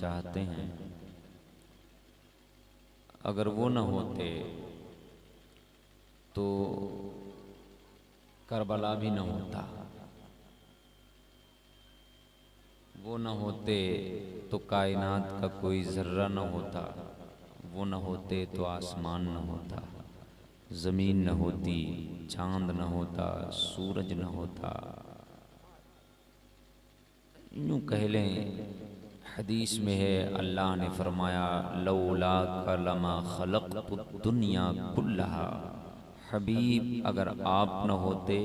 चाहते हैं, अगर वो न होते तो करबला भी न होता, वो न होते तो कायनात का कोई जर्रा न होता, वो न होते तो आसमान न होता, ज़मीन न होती, चांद न होता, सूरज न होता। यूँ कह लें, हदीस में है अल्लाह ने फरमाया लौला कलमा खलक़तु दुनिया कुल्लहा, हबीब अगर आप न होते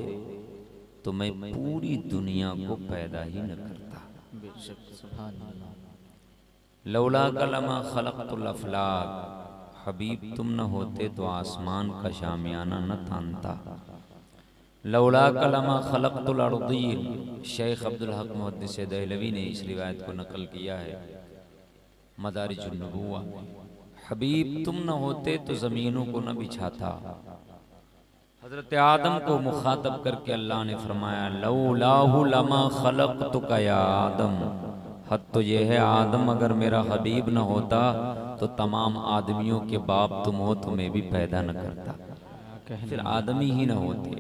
तो मैं पूरी दुनिया को पैदा ही न करता। लौला कलमा खलक़तुल अफ़लाक, हबीब तुम न होते तो आसमान का शामियाना न तानता। लौला कलमा खलक़तुल अर्दीन, शेख अब्दुल हक मुहद्दिस दहलवी ने इस रिवायत को नकल किया है मदारिजुन नबुव्वा। हबीब तुम न होते तो ज़मीनों को न बिछाता। हज़रत आदम को मुखातब करके अल्लाह ने फरमाया लौलाहु लमा खलक़तुका या आदम, हद तो ये है आदम अगर मेरा हबीब न होता तो तमाम आदमियों के बाप तुम हो, तुम्हें भी पैदा न करता, फिर आदमी ही न होते।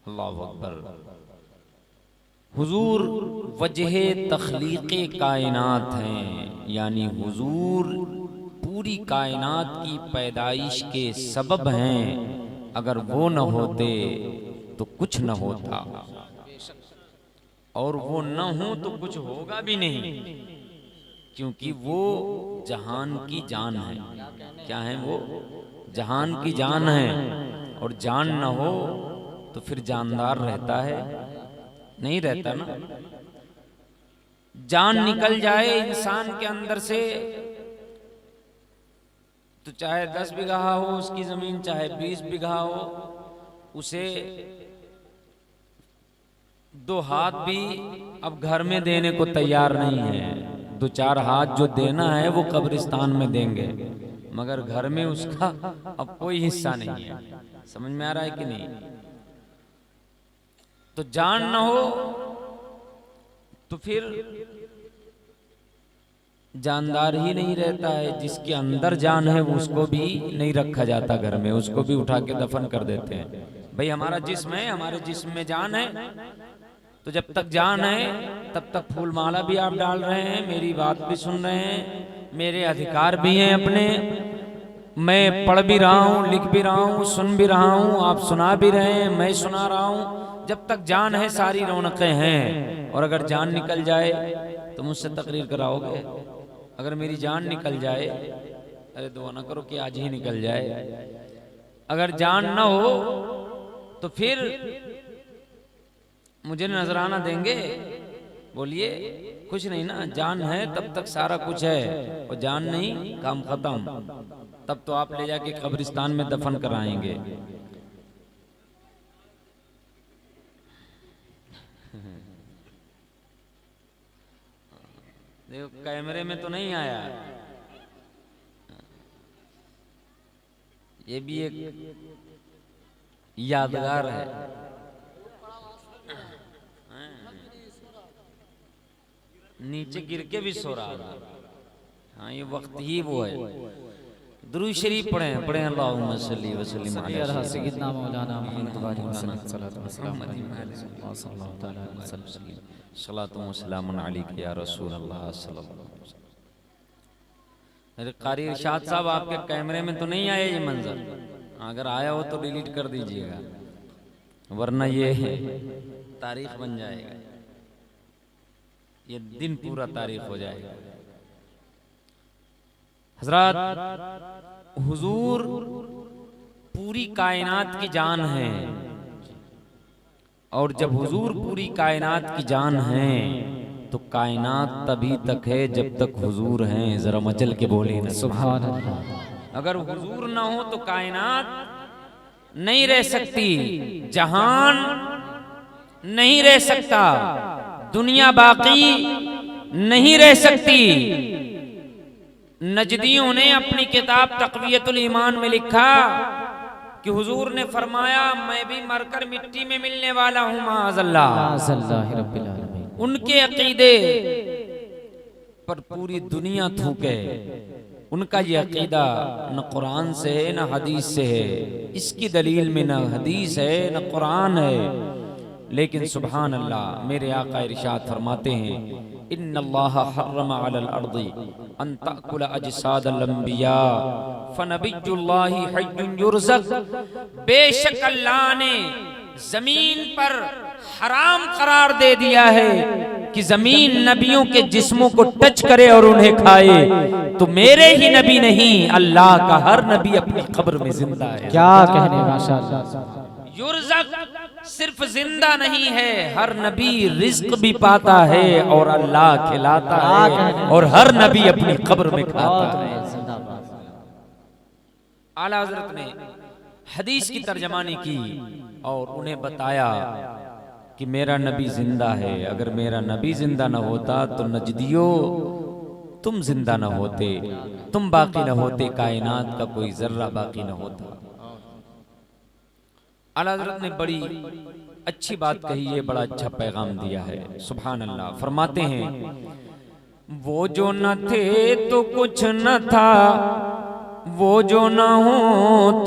अल्लाहु अकबर। हुजूर वजह तख्लीक़े कायनात हैं, यानी हुजूर पूरी कायनात की पैदाइश के सबब हैं। अगर वो न होते तो कुछ न होता, और वो न हो तो कुछ होगा भी नहीं, क्योंकि वो जहान की जान है। क्या है वो? जहान की जान है। और जान न हो तो फिर जानदार रहता है? नहीं रहता ना। जान निकल जाए इंसान के अंदर से तो चाहे 10 बीघा हो उसकी जमीन, चाहे 20 बीघा हो, उसे 2 हाथ भी अब घर में देने को तैयार नहीं है। 2-4 हाथ जो देना है वो कब्रिस्तान में देंगे, मगर घर में उसका अब कोई हिस्सा नहीं है। समझ में आ रहा है कि नहीं? तो जान न हो तो फिर जानदार ही नहीं रहता है। जिसके अंदर जान है वो उसको भी नहीं रखा जाता घर में, उसको भी उठा के दफन कर देते हैं। भाई हमारा जिस्म है, हमारे जिस्म में जान है, तो जब तक जान है तब तक फूल माला भी आप डाल रहे हैं, मेरी बात भी सुन रहे हैं, मेरे अधिकार भी हैं अपने, मैं पढ़ भी रहा हूँ, लिख भी रहा हूँ, सुन भी रहा हूँ, आप सुना भी रहे हैं, मैं सुना रहा हूँ। जब तक जान है सारी रौनकें हैं। और अगर जान निकल जाए तो मुझसे तकरीर कराओगे? अगर मेरी जान निकल जाए, अरे दुआ ना करो कि आज ही निकल जाए, अगर जान ना हो तो फिर मुझे नजराना देंगे? बोलिए, कुछ नहीं ना। जान है तब तक सारा कुछ है, और जान नहीं काम खत्म। तब तो आप ले जाके कब्रिस्तान में दफन कराएंगे। देखो कैमरे में तो नहीं आया, ये भी एक यादगार है। नीचे गिर के भी सो रहा था। हाँ, ये वक्त ही वो है। दुरूद शरीफ पढ़ें पढ़ें अल्लाहुम्मा सल्ली व सल्लिम अला सय्यिदना मौलाना मुहम्मद व आलिहि वसल्लम। सलातु व सलामुन अलैका या रसूल अल्लाह सल्लल्लाहु अलैहि वसल्लम। अरे कारी इरशाद साहब, आपके कैमरे में तो नहीं आया ये मंजर? अगर आया हो तो डिलीट कर दीजिएगा, वरना ये तारीख बन जाएगा, ये दिन पूरा तारीख हो जाएगा। हजरत हुजूर पूरी कायनात की जान है, और जब हुजूर पूरी कायनात की जान है तो कायनात तभी तक है जब तक हुजूर हैं। जरा मचल के बोले ना सुभान अल्लाह। अगर हुजूर ना हो तो कायनात नहीं रह सकती, जहान नहीं रह सकता, दुनिया बाकी नहीं रह सकती। नजदियों ने अपनी किताब तक़वियतुल ईमान में लिखा कि हुजूर ने फरमाया, मैं भी मरकर मिट्टी में मिलने वाला हूँ माअज़ल्लाह। उनके अकीदे पर पूरी दुनिया थूके, उनका ये अकीदा न कुरान से है न हदीस से है, इसकी दलील में न हदीस है न कुरान है। लेकिन सुभान अल्लाह, मेरे आका इरशाद फरमाते हैं, इन्नल्लाह हर्रम अलल अर्दी अन तअकुल अजसादल अंबिया फनबियुल्लाहि हय्युन युरज़क। बेशक अल्लाह ने जमीन पर हराम करार दे दिया है कि जमीन नबियों के जिस्मों को टच करे और उन्हें खाए, तो मेरे ही नबी नहीं, अल्लाह का हर नबी अपनी कब्र में जिंदा है। क्या कहने, माशाअल्लाह। युरज़क सिर्फ जिंदा नहीं है, हर नबी रिज्क भी पाता है और अल्लाह खिलाता है, और हर नबी अपनी कब्र में खाता है। आला हज़रत ने हदीस की तर्जमानी की और उन्हें बताया कि मेरा नबी जिंदा है, अगर मेरा नबी जिंदा न होता तो नजदियो तुम जिंदा न होते, तुम बाकी न होते, कायनात का कोई जर्रा बाकी न होता। आला हज़रत ने बड़ी अच्छी बात कही है, बड़ा अच्छा पैगाम दिया है। सुभान अल्लाह। फरमाते हैं, वो जो न थे तो कुछ न था, वो जो न हो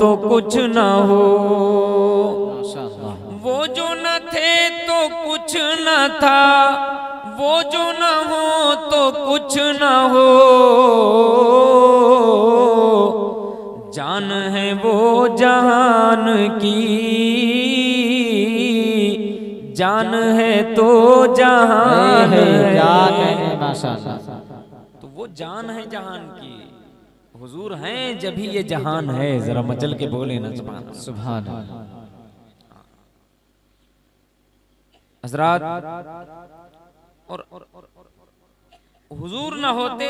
तो कुछ न हो, वो जो न थे तो कुछ न था, वो जो न हो तो कुछ न हो, जान है वो जहान की, जान है तो जहान है। क्या कहने, माशाअल्लाह। तो वो जान है जहान की, हुजूर हैं जब ही ये जहान है। जरा मचल के बोले ना सुभान अल्लाह। सुभान अल्लाह। हजरात, और हुजूर न होते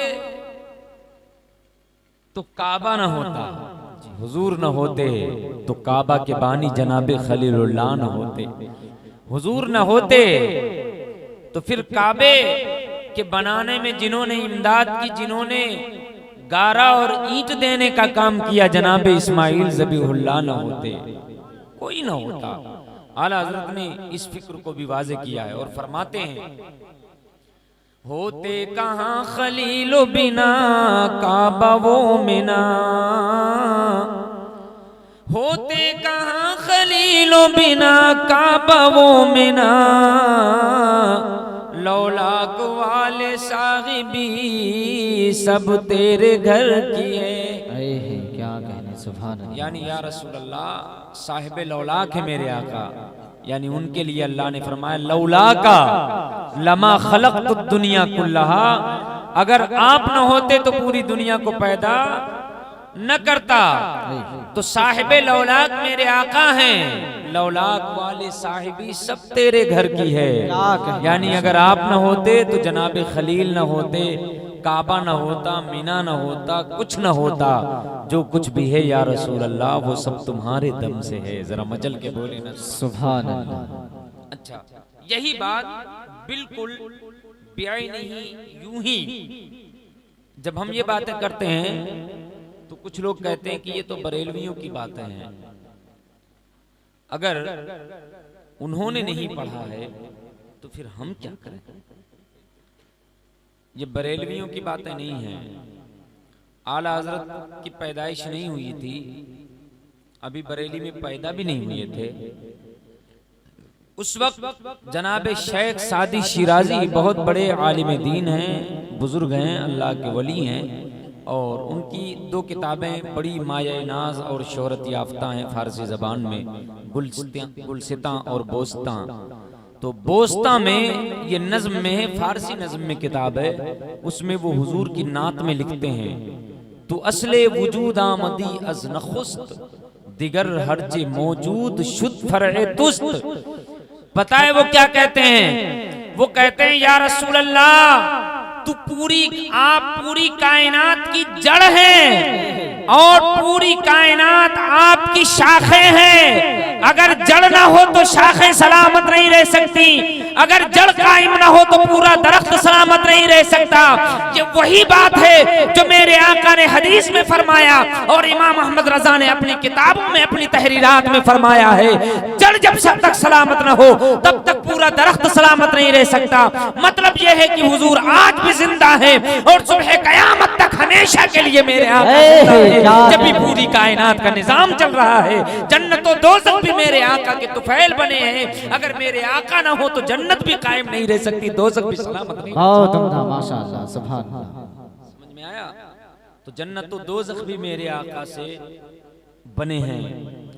तो काबा न होता, हुजूर न होते तो काबा के बानी जनाबे खलीलुल्लाह न होते, हुजूर न होते तो फिर काबे के बनाने में जिन्होंने इमदाद की, जिन्होंने गारा और ईंट देने का काम किया, जनाबे इस्माइल ज़बीहुल्लाह न होते, कोई न होता। आला हज़रत ने इस फिक्र को भी वाज़े किया है और फरमाते हैं, होते कहाँ खलीलो बिना काबा वो मिना, होते कहाँ खलीलो बिना काबा वो मिना, लौलाक वाले साहिबी सब तेरे घर किए। क्या कहने, सुभान अल्लाह। यानी या रसूल अल्लाह, साहिबे लौलाक है मेरे आका, यानी उनके लिए अल्लाह ने फरमाया, लौला का लमा खलक़तु दुनिया कुल्लहा, अगर आप न होते तो पूरी दुनिया को पैदा न करता। तो साहिबे लौलाक मेरे आका हैं, लौलाक वाले साहिबी सब तेरे घर की है। यानी अगर आप न होते तो जनाबे खलील न होते, काबा न होता, मीना न होता, कुछ न होता। जो कुछ भी है या रसूल अल्लाह, वो सब तुम्हारे दम से है। जरा मचल के बोले ना सुभान अल्लाह। अच्छा, यही बात बिल्कुल ब्याई नहीं, यूं ही जब हम ये बातें करते हैं तो कुछ लोग कहते हैं कि ये तो बरेलवियों की बातें हैं। अगर उन्होंने नहीं पढ़ा है तो फिर हम क्या करें? ये बरेलवियों की बातें नहीं हैं। आला हजरत की पैदाइश नहीं हुई थी, अभी बरेली में पैदा भी नहीं हुए थे। उस वक्त जनाबे शेख सादी शिराजी बहुत बड़े आलिम दीन हैं, बुजुर्ग हैं, अल्लाह के वली हैं, और उनकी 2 किताबें बड़ी माया नाज और शोहरत याफ्ता हैं फारसी ज़बान में, गुलसिता और बोस्ता। तो बोस्ता में ये नज़्म में है, फारसी नज़्म में किताब है, उसमें वो हुजूर की नात में लिखते हैं, तो असले वजूद आमदी अज नखुस्त दिगर हर्जे मौजूद शुद्ध फरए तुस्त। पता है वो क्या कहते हैं? वो कहते हैं, या रसूल अल्लाह, तू आप पूरी कायनात की जड़ है और पूरी कायनात आपकी शाखें हैं। अगर जड़ ना हो तो शाखें सलामत नहीं रह सकती, अगर जड़ कायम ना हो तो पूरा दरख्त सलामत नहीं रह सकता। ये वही बात है जो मेरे आका ने हदीस में फरमाया और इमाम अहमद रजा ने अपनी किताबों में, अपनी तहरीरात में फरमाया है। जड़ जब तक सलामत ना हो तब तक पूरा दरख्त सलामत नहीं रह सकता। मतलब यह है कि हुजूर आज भी जिंदा है और सुबह कयामत तक हमेशा के लिए मेरे आका जिंदा है। जब भी पूरी कायनात का निजाम चल रहा है, जन्नत और दोज़ख भी मेरे आका के तुफैल बने हैं। अगर मेरे आका ना हो तो जन्नत भी कायम नहीं रह सकती, दोज़ख भी सलामत नहीं। माशाअल्लाह, सुभान अल्लाह। समझ में आया? तो जन्नत और दोज़ख भी मेरे आका से बने हैं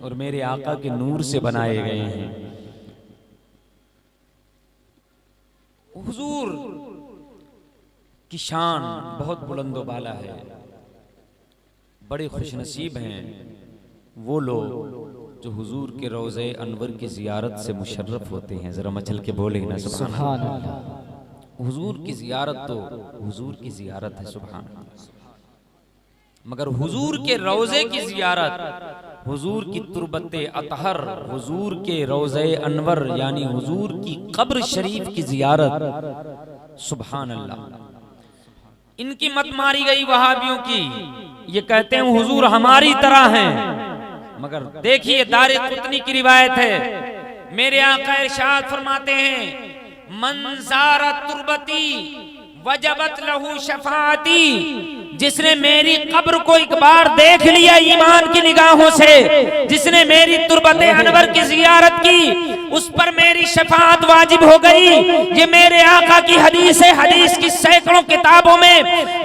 और मेरे आका के नूर से बनाए गए हैं। हुजूर की शान बहुत बुलंदो बाला है। बड़े खुशनसीब हैं वो लोग जो हुजूर के रोज़े अनवर की ज़ियारत से मुशर्रफ होते हैं। ज़रा मचल के बोले ना सुभान अल्लाह। हुजूर की ज़ियारत तो हुजूर की ज़ियारत है, सुभान अल्लाह। मगर हुजूर के रोज़े की ज़ियारत, हुजूर की तुरबते अतहर, हुजूर के रोज़े अनवर यानी हुजूर की कब्र शरीफ की ज़ियारत, सुभान अल्लाह। इनकी मत मारी गई वहाबियों की। ये कहते हैं हुजूर हमारी तरह हैं, मगर देखिए दारे कुतनी की रिवायत है। मेरे आका इरशाद फरमाते हैं मंज़ारा तुरबती वजबत लहू शफाती। जिसने मेरी कब्र को एक बार देख लिया ईमान की निगाहों से, जिसने मेरी तुरबते अनवर की ज़ियारत की, उस पर मेरी शफाअत वाजिब हो गई। ये मेरे आका की हदीस है। हदीस की सैकड़ों किताबों में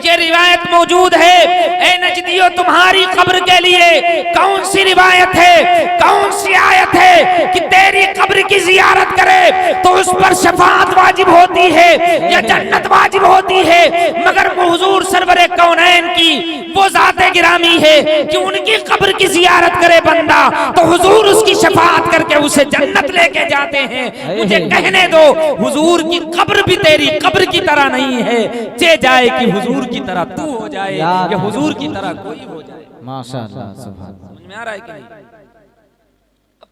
ये रिवायत मौजूद है। ए नजदियो, तुम्हारी कब्र के लिए कौन सी रिवायत है, कौन सी आयत है कि तेरी कब्र की ज़ियारत करे तो उस पर शफाअत वाजिब होती है या जन्नत वाजिब होती है? मगर हुजूर सरवरे कौनैन की वो ज़ाते गिरामी है कि उनकी कब्र की ज़ियारत करे बंदा तो हुजूर उसकी शफाअत करके उसे जन्नत लेके जाते हैं। मुझे कहने दो, हुजूर की कब्र भी तेरी कब्र की तरह नहीं है। चे जाए कि हुजूर की तरह तू हो जाए या हुजूर की तरह कोई हो जाए। माशाअल्लाह, सुभान। समझ में आ रहा है कि नहीं?